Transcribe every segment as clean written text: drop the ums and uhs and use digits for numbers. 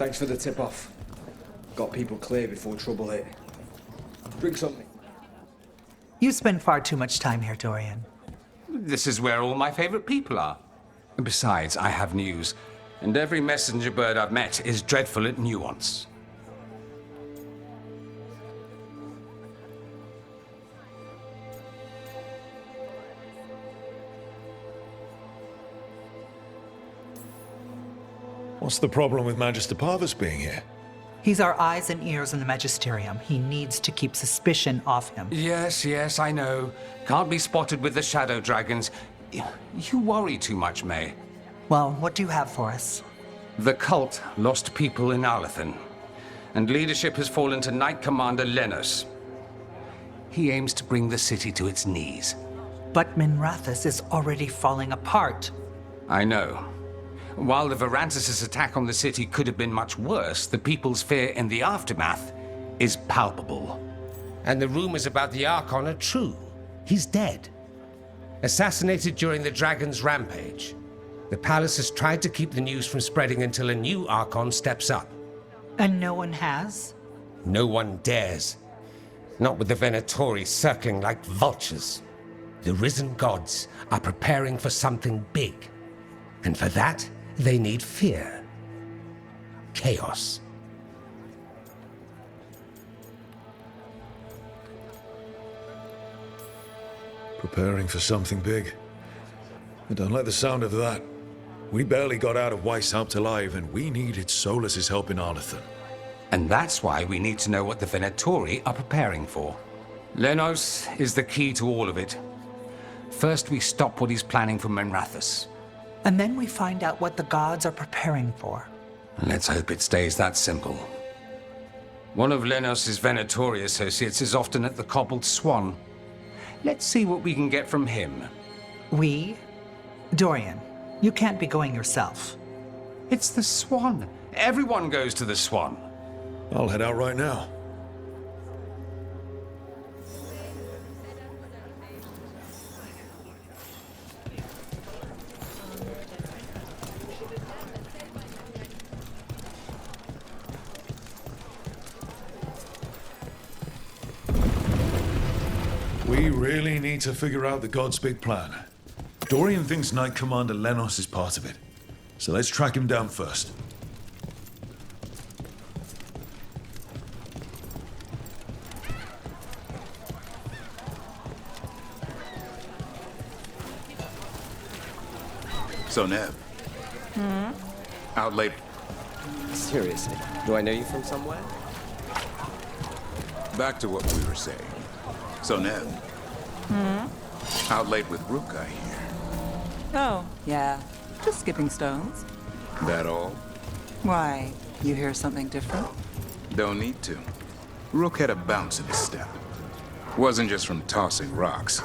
Thanks for the tip-off. Got people clear before trouble hit. Drink something. You spend far too much time here, Dorian. This is where all my favorite people are. Besides, I have news, and every messenger bird I've met is dreadful at nuance. What's the problem with Magister Parvus being here? He's our eyes and ears in the Magisterium. He needs to keep suspicion off him. Yes, I know. Can't be spotted with the shadow dragons. You worry too much, May. Well, what do you have for us? The cult lost people in Arlathan, and leadership has fallen to Knight Commander Lenos. He aims to bring the city to its knees. But Minrathous is already falling apart. I know. While the Varantis' attack on the city could have been much worse, the people's fear in the aftermath is palpable. And the rumors about the Archon are true. He's dead. Assassinated during the Dragon's rampage. The palace has tried to keep the news from spreading until a new Archon steps up. And no one has? No one dares. Not with the Venatori circling like vultures. The risen gods are preparing for something big. And for that, they need fear. Chaos. Preparing for something big. I don't like the sound of that. We barely got out of Weishaupt alive, and we needed Solas's help in Arlathan. And that's why we need to know what the Venatori are preparing for. Lenos is the key to all of it. First, we stop what he's planning for Minrathous. And then we find out what the gods are preparing for. Let's hope it stays that simple. One of Lenos' Venatori associates is often at the Cobbled Swan. Let's see what we can get from him. We? Dorian, you can't be going yourself. It's the Swan. Everyone goes to the Swan. I'll head out right now. We really need to figure out the God's big plan. Dorian thinks Knight Commander Lenos is part of it. So let's track him down first. So, Neb. Out late. Seriously, do I know you from somewhere? Back to what we were saying. So, Neb. Out late with Rook, I hear. Oh, yeah. Just skipping stones. That all? Why? You hear something different? Don't need to. Rook had a bounce in his step. Wasn't just from tossing rocks.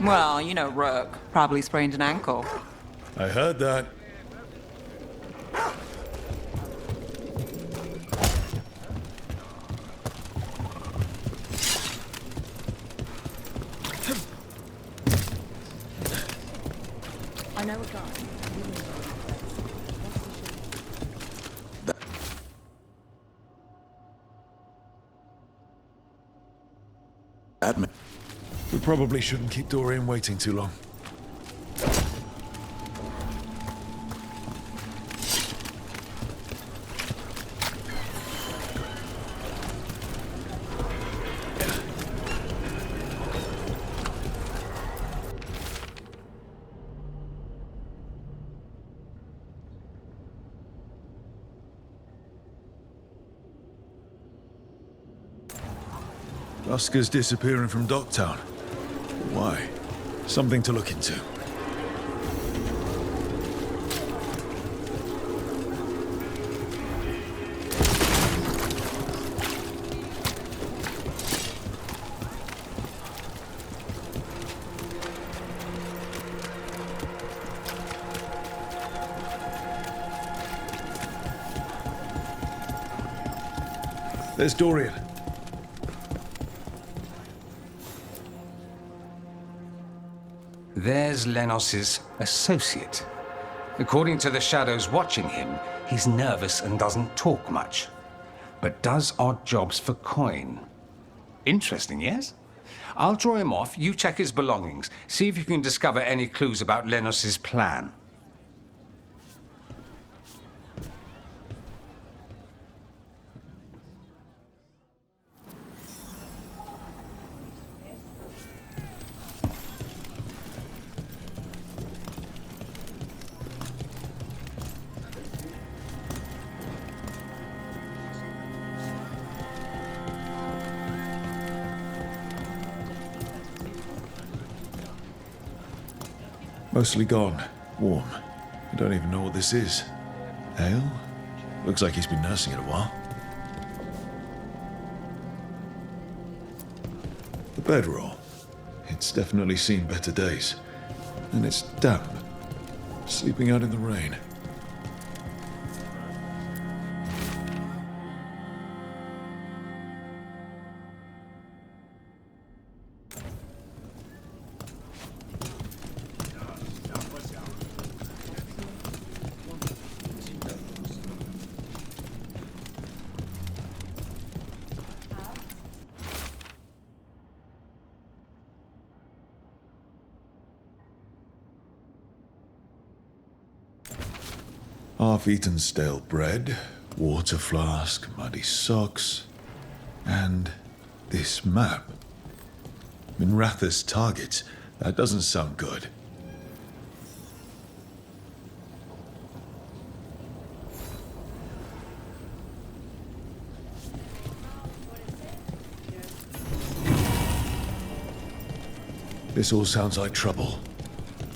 Well, you know Rook. Probably sprained an ankle. I heard that. I know a guy. That man. We probably shouldn't keep Dorian waiting too long. Oscar's disappearing from Docktown. Why? Something to look into. There's Dorian. There's Lenos' associate. According to the shadows watching him, He's nervous and doesn't talk much, but does odd jobs for coin. Interesting, yes? I'll draw him off, you check his belongings, see if you can discover any clues about Lenos's plan. Mostly gone. Warm. I don't even know what this is. Ale? Looks like he's been nursing it a while. The bedroll. It's definitely seen better days. And it's damp. Sleeping out in the rain. Half-eaten stale bread, water flask, muddy socks, and this map. Minratha's targets. That doesn't sound good. This all sounds like trouble.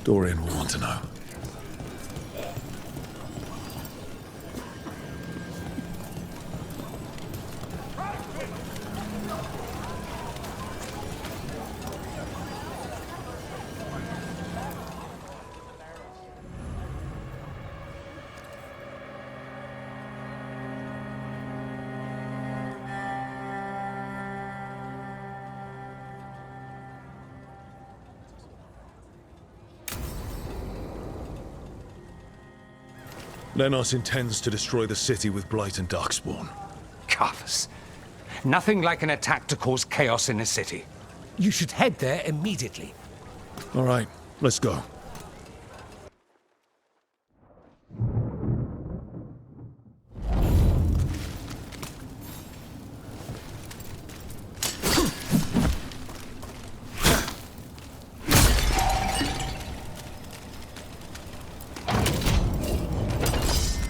Dorian will want to know. Lenos intends to destroy the city with Blight and Darkspawn. Carthus. Nothing like an attack to cause chaos in a city. You should head there immediately. All right, let's go.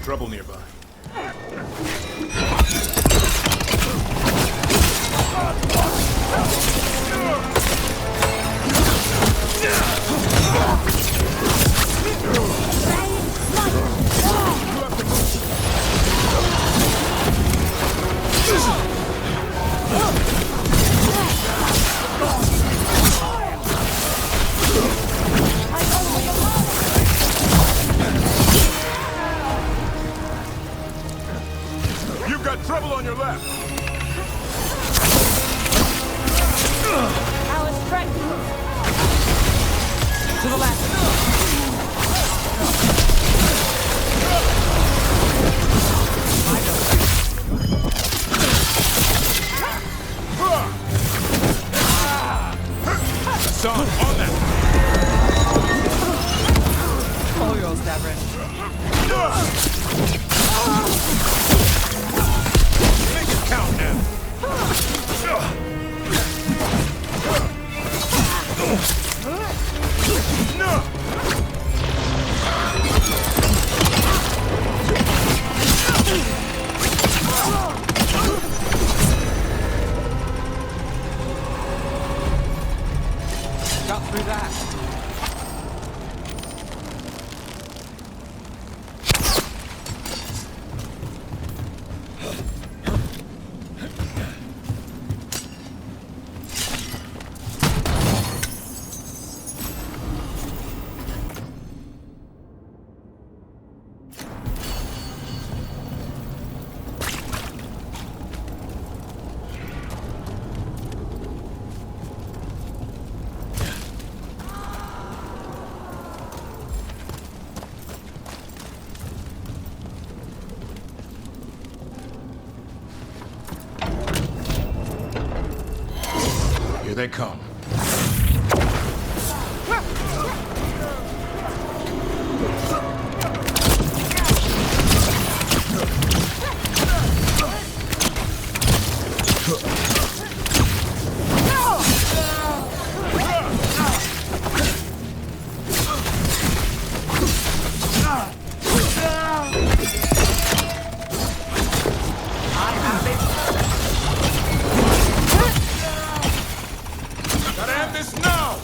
Trouble nearby. You've got trouble on your left. Alice Trent. To the left. Son, on that. All yours, Davrin. Make it count now. No! Here they come. Gotta end this now!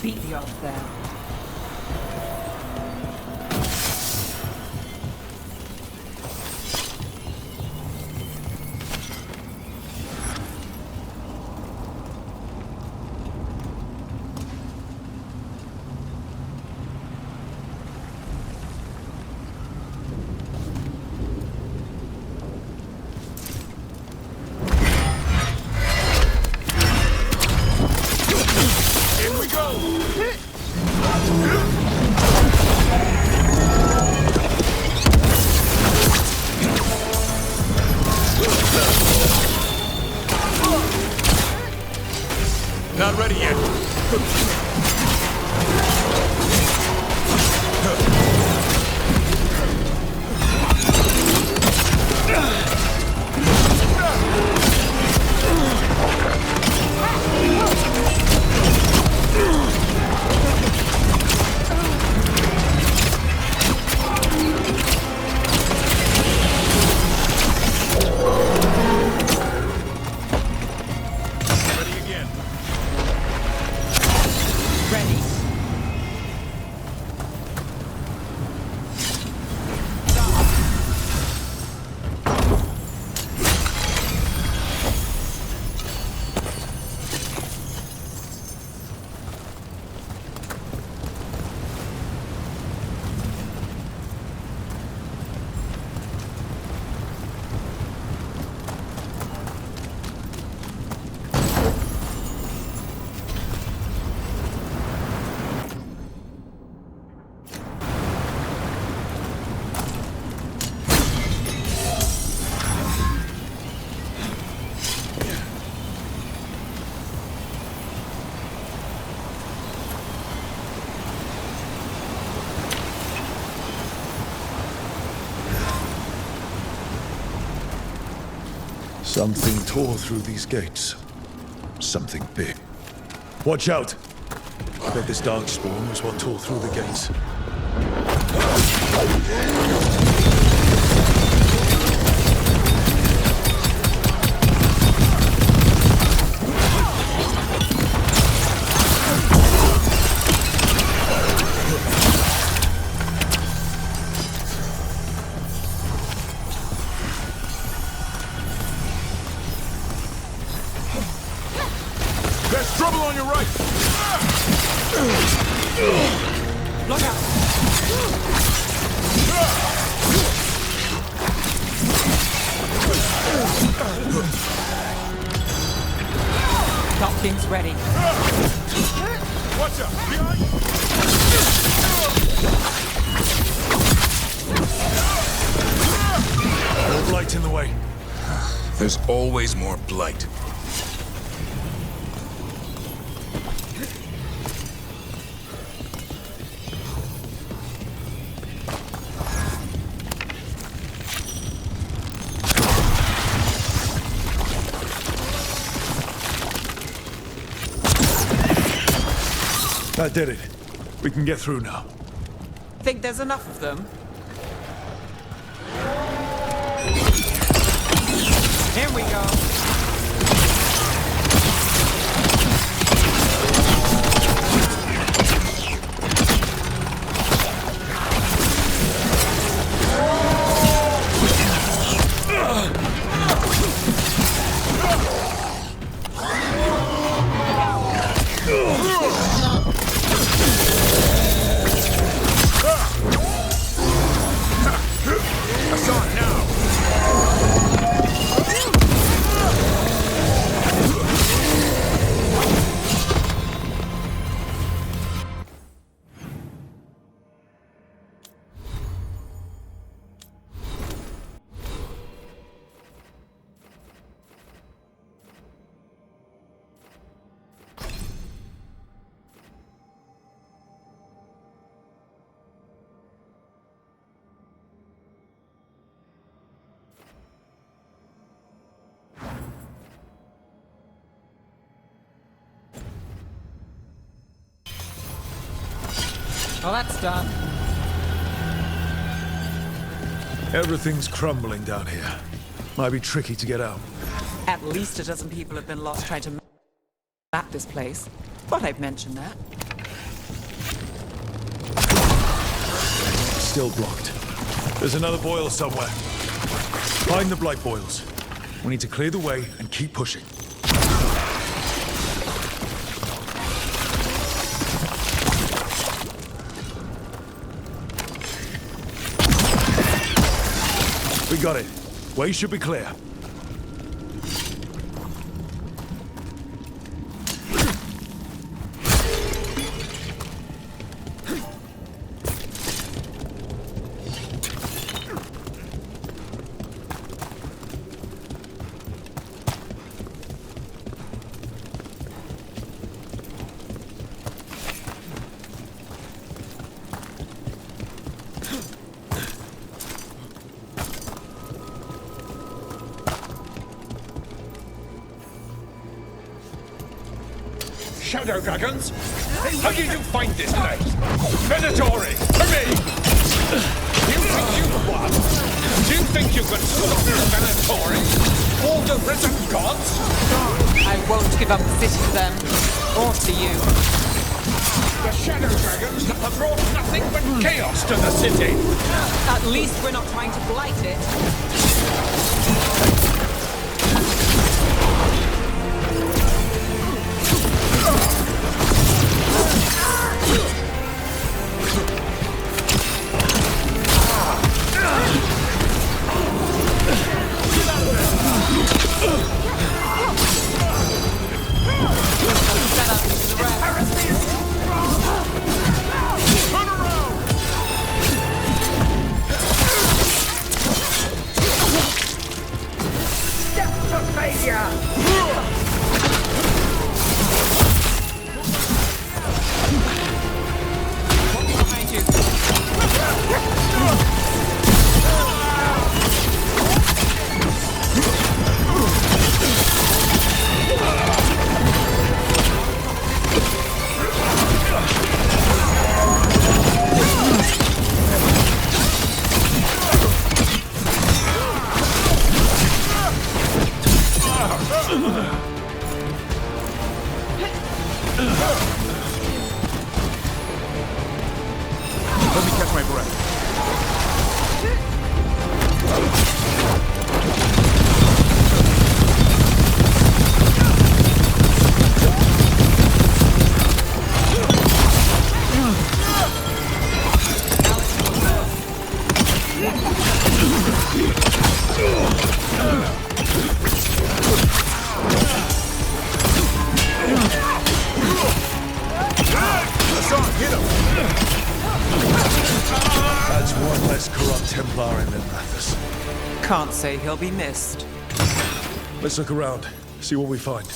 Beat the odds there. In we go! Not ready yet. Ready again. Ready. Something tore through these gates. Something big. Watch out! I bet this dark spawn was what tore through the gates. There's trouble on your right! Look out! Docking's ready. Watch out! Behind! More blight in the way. There's always more blight. That did it. We can get through now. Think there's enough of them? Here we go. I saw it now! Well, that's done. Everything's crumbling down here. Might be tricky to get out. At least a dozen people have been lost trying to map this place. Thought I'd mention that. Still blocked. There's another boil somewhere. Find the blight boils. We need to clear the way and keep pushing. We got it. Way should be clear. Shadow dragons? How did you find this place? Venatori, to me! You think you won? Do you think you can stop Venatori? All the risen gods? I won't give up the city to them. Or to you. The Shadow dragons have brought nothing but chaos to the city! At least we're not trying to blight it. Let me catch my breath. That's one less corrupt Templar in Mathis. Can't say he'll be missed. Let's look around, see what we find.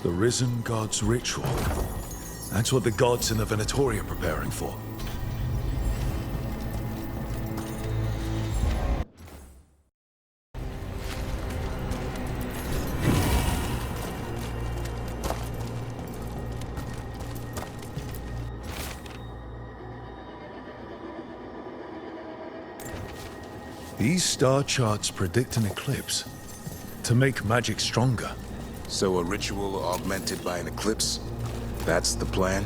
The Risen God's ritual. That's what the gods in the Venatori are preparing for. These star charts predict an eclipse to make magic stronger. So a ritual augmented by an eclipse? That's the plan?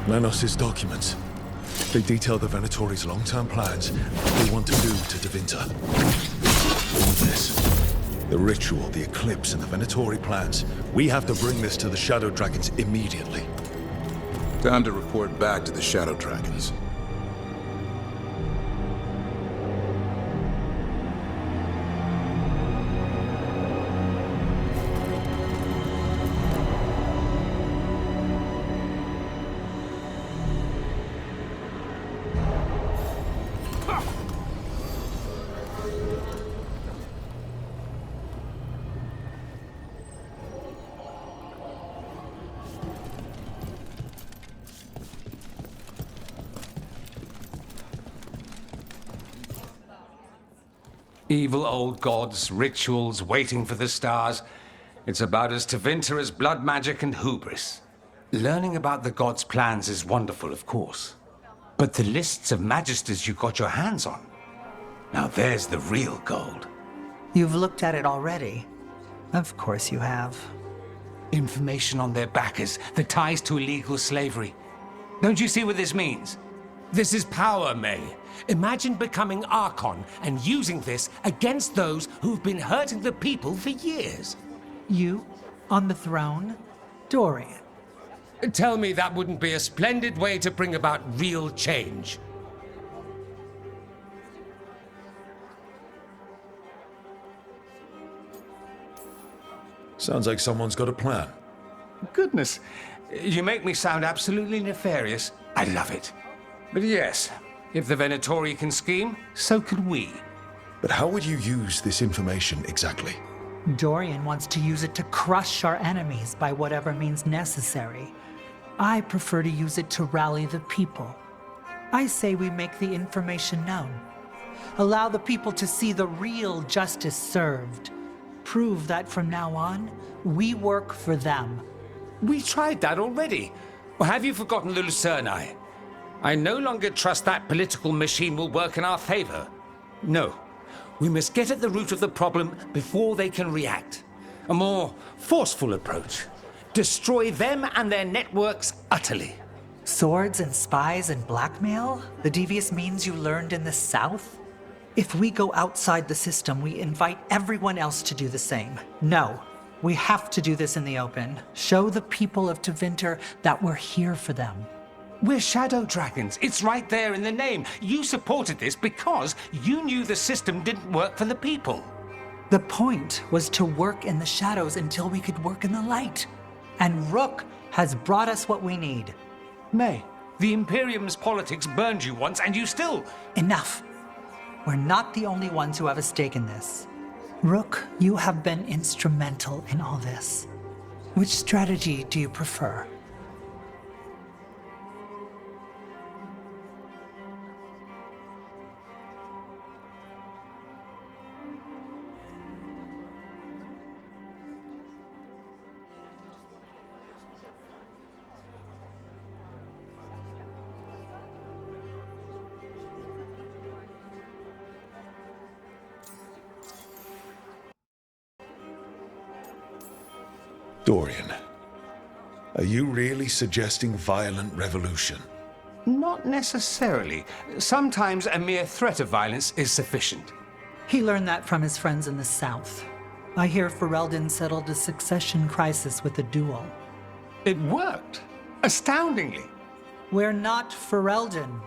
Manos' documents. They detail the Venatori's long-term plans, what they want to do to Tevinter. All this. The ritual, the eclipse, and the Venatori plans. We have to bring this to the Shadow Dragons immediately. Time to report back to the Shadow Dragons. Evil old gods, rituals, waiting for the stars. It's about as Tevinter as blood magic and hubris. Learning about the gods' plans is wonderful, of course. But the lists of magisters you got your hands on, now there's the real gold. You've looked at it already. Of course you have. Information on their backers, the ties to illegal slavery. Don't you see what this means? This is power, May. Imagine becoming Archon and using this against those who've been hurting the people for years. You, on the throne? Dorian. Tell me that wouldn't be a splendid way to bring about real change. Sounds like someone's got a plan. Goodness, you make me sound absolutely nefarious. I love it. But yes, if the Venatori can scheme, so could we. But how would you use this information exactly? Dorian wants to use it to crush our enemies by whatever means necessary. I prefer to use it to rally the people. I say we make the information known. Allow the people to see the real justice served. Prove that from now on, we work for them. We tried that already. Or have you forgotten the Lucerni? I no longer trust that political machine will work in our favor. No. We must get at the root of the problem before they can react. A more forceful approach. Destroy them and their networks utterly. Swords and spies and blackmail? The devious means you learned in the South? If we go outside the system, we invite everyone else to do the same. No, we have to do this in the open. Show the people of Tevinter that we're here for them. We're Shadow Dragons. It's right there in the name. You supported this because you knew the system didn't work for the people. The point was to work in the shadows until we could work in the light. And Rook has brought us what we need. May, the Imperium's politics burned you once and you still... Enough. We're not the only ones who have a stake in this. Rook, you have been instrumental in all this. Which strategy do you prefer? Dorian, are you really suggesting violent revolution? Not necessarily. Sometimes a mere threat of violence is sufficient. He learned that from his friends in the South. I hear Ferelden settled a succession crisis with a duel. It worked. Astoundingly. We're not Ferelden.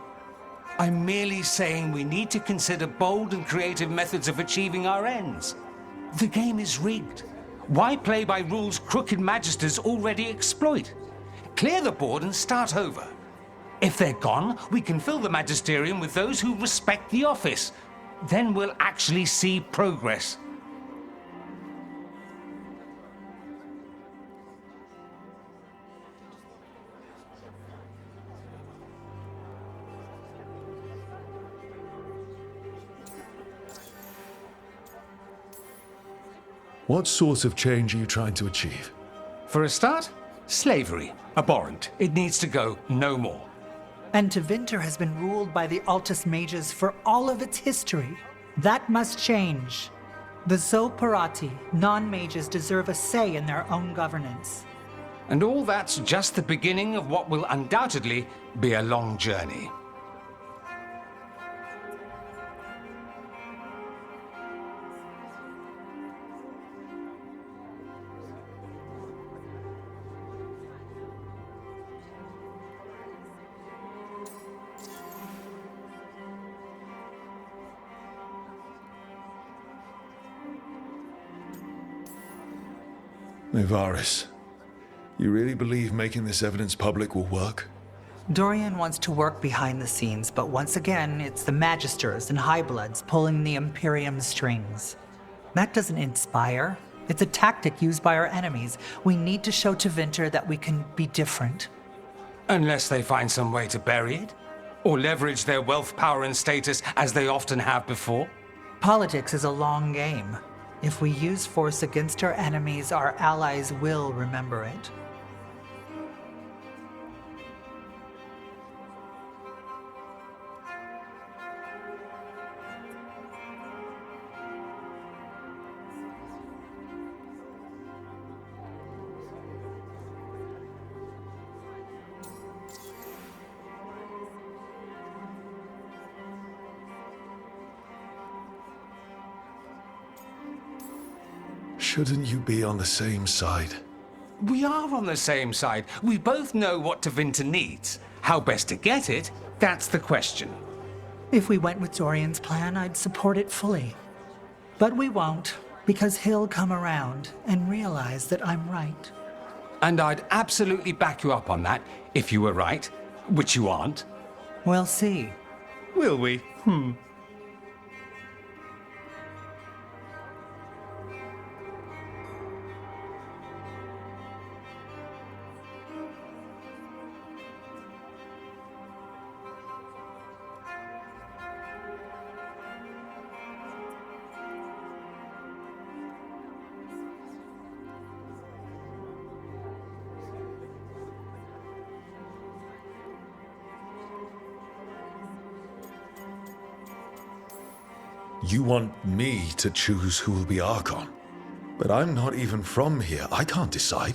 I'm merely saying we need to consider bold and creative methods of achieving our ends. The game is rigged. Why play by rules crooked magisters already exploit? Clear the board and start over. If they're gone, we can fill the magisterium with those who respect the office. Then we'll actually see progress. What sort of change are you trying to achieve? For a start, slavery. Abhorrent. It needs to go no more. And Tevinter has been ruled by the Altus Mages for all of its history. That must change. The Zoparati, non-mages, deserve a say in their own governance. And all that's just the beginning of what will undoubtedly be a long journey. Nevaris, you really believe making this evidence public will work? Dorian wants to work behind the scenes, but once again, it's the Magisters and Highbloods pulling the Imperium's strings. That doesn't inspire. It's a tactic used by our enemies. We need to show to Winter that we can be different. Unless they find some way to bury it? Or leverage their wealth, power, and status as they often have before? Politics is a long game. If we use force against our enemies, our allies will remember it. Shouldn't you be on the same side? We are on the same side. We both know what Tevinter needs. How best to get it, that's the question. If we went with Dorian's plan, I'd support it fully. But we won't, because he'll come around and realize that I'm right. And I'd absolutely back you up on that, if you were right, which you aren't. We'll see. Will we? You want me to choose who will be Archon? But I'm not even from here. I can't decide.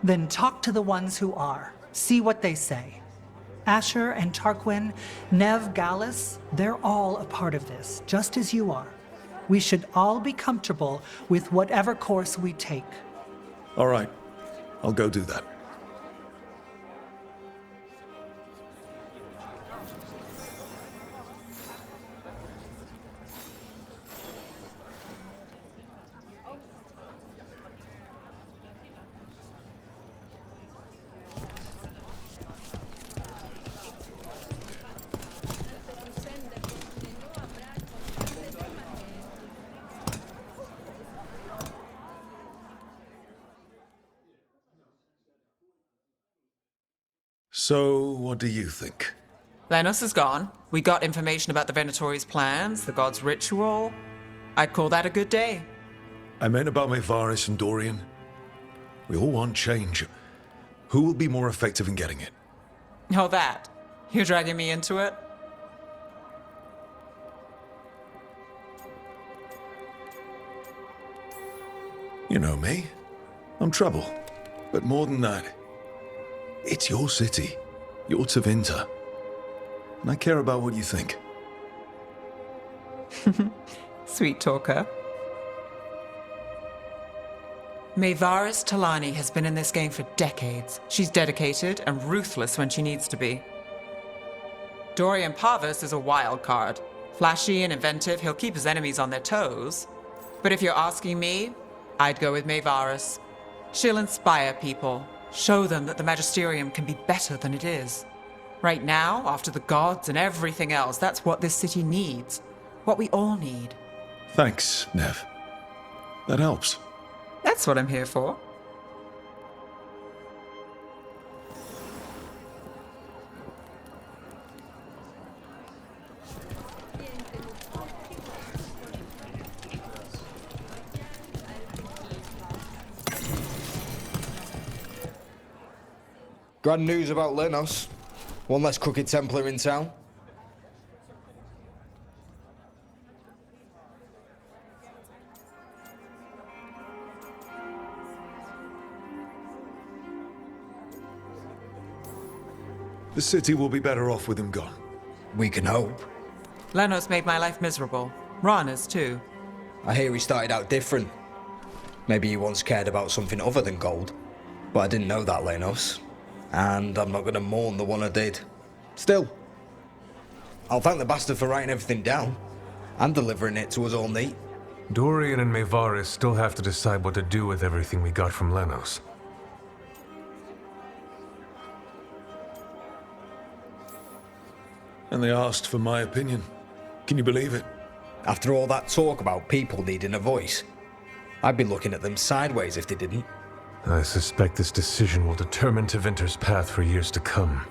Then talk to the ones who are. See what they say. Asher and Tarquin, Nev, Gallus, they're all a part of this, just as you are. We should all be comfortable with whatever course we take. All right. I'll go do that. So, what do you think? Lennos is gone. We got information about the Venatori's plans, the god's ritual. I'd call that a good day. I meant about Nevaris and Dorian. We all want change. Who will be more effective in getting it? Oh, that. You're dragging me into it? You know me. I'm trouble. But more than that, it's your city, your Tevinter. And I care about what you think. Sweet talker. Maevaris Talani has been in this game for decades. She's dedicated and ruthless when she needs to be. Dorian Parvis is a wild card. Flashy and inventive, he'll keep his enemies on their toes. But if you're asking me, I'd go with Maevaris. She'll inspire people, show them that the Magisterium can be better than it is. Right now, after the gods and everything else, that's what this city needs. What we all need. Thanks, Nev. That helps. That's what I'm here for. Grand news about Lennos. One less crooked Templar in town. The city will be better off with him gone. We can hope. Lenos made my life miserable. Ron is too. I hear he started out different. Maybe he once cared about something other than gold. But I didn't know that, Lenos. And I'm not going to mourn the one I did. Still, I'll thank the bastard for writing everything down and delivering it to us all neat. Dorian and Maevaris still have to decide what to do with everything we got from Lenos. And they asked for my opinion. Can you believe it? After all that talk about people needing a voice, I'd be looking at them sideways if they didn't. I suspect this decision will determine Tevinter's path for years to come.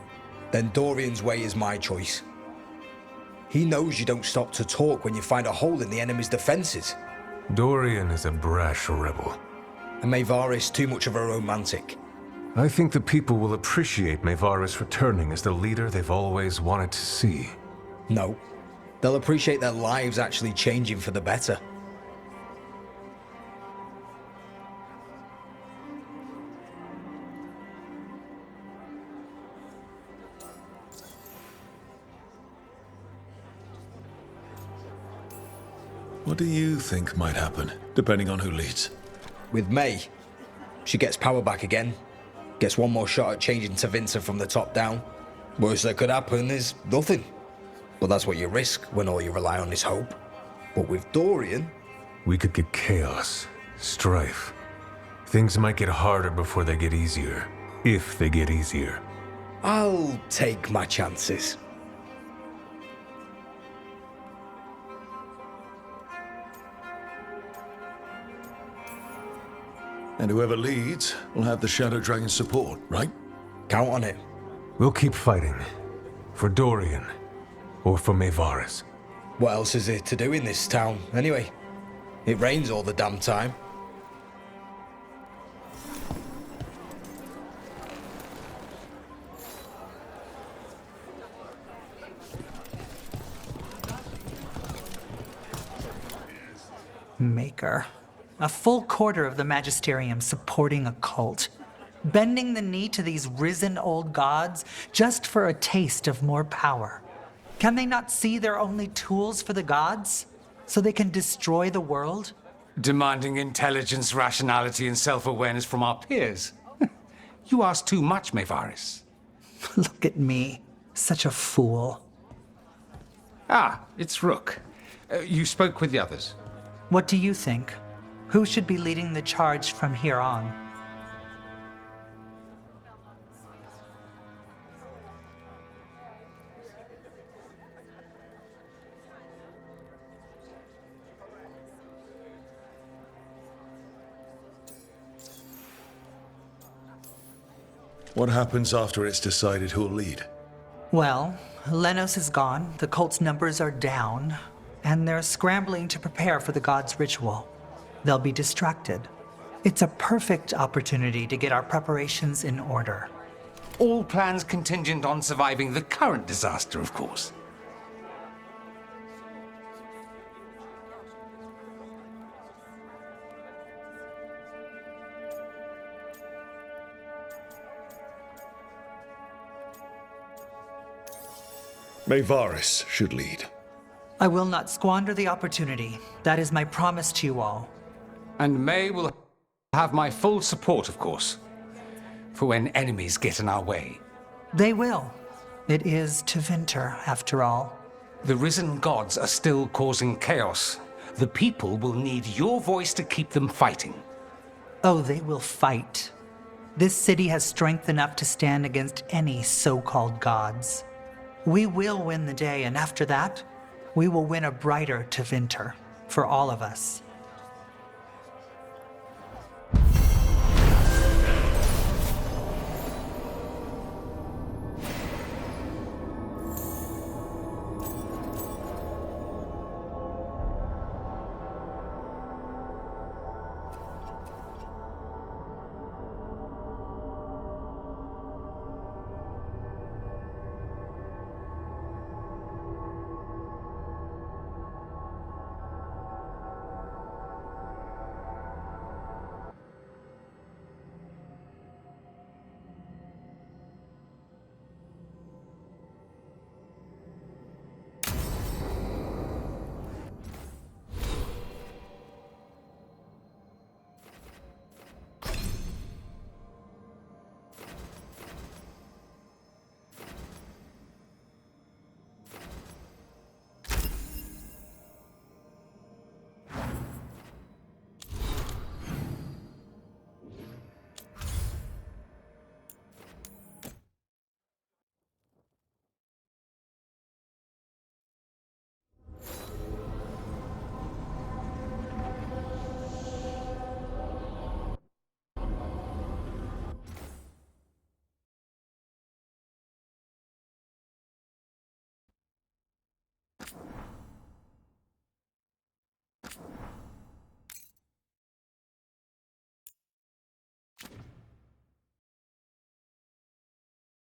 Then Dorian's way is my choice. He knows you don't stop to talk when you find a hole in the enemy's defenses. Dorian is a brash rebel. And Maevaris too much of a romantic. I think the people will appreciate Maevaris returning as the leader they've always wanted to see. No. They'll appreciate their lives actually changing for the better. What do you think might happen, depending on who leads? With May, she gets power back again. Gets one more shot at changing Tevinter from the top down. Worst that could happen is nothing. But that's what you risk when all you rely on is hope. But with Dorian... We could get chaos, strife. Things might get harder before they get easier. If they get easier. I'll take my chances. And whoever leads will have the Shadow Dragon's support, right? Count on it. We'll keep fighting. For Dorian. Or for Maevaris. What else is there to do in this town, anyway? It rains all the damn time. Maker. A full quarter of the Magisterium supporting a cult. Bending the knee to these risen old gods just for a taste of more power. Can they not see they're only tools for the gods? So they can destroy the world? Demanding intelligence, rationality, and self-awareness from our peers. You ask too much, Maevaris. Look at me. Such a fool. Ah, it's Rook. You spoke with the others. What do you think? Who should be leading the charge from here on? What happens after it's decided who'll lead? Well, Lenos is gone, the cult's numbers are down, and they're scrambling to prepare for the god's ritual. They'll be distracted. It's a perfect opportunity to get our preparations in order. All plans contingent on surviving the current disaster, of course. Maevaris should lead. I will not squander the opportunity. That is my promise to you all. And May will have my full support, of course, for when enemies get in our way. They will. It is Tevinter, after all. The risen gods are still causing chaos. The people will need your voice to keep them fighting. Oh, they will fight. This city has strength enough to stand against any so-called gods. We will win the day, and after that, we will win a brighter Tevinter for all of us.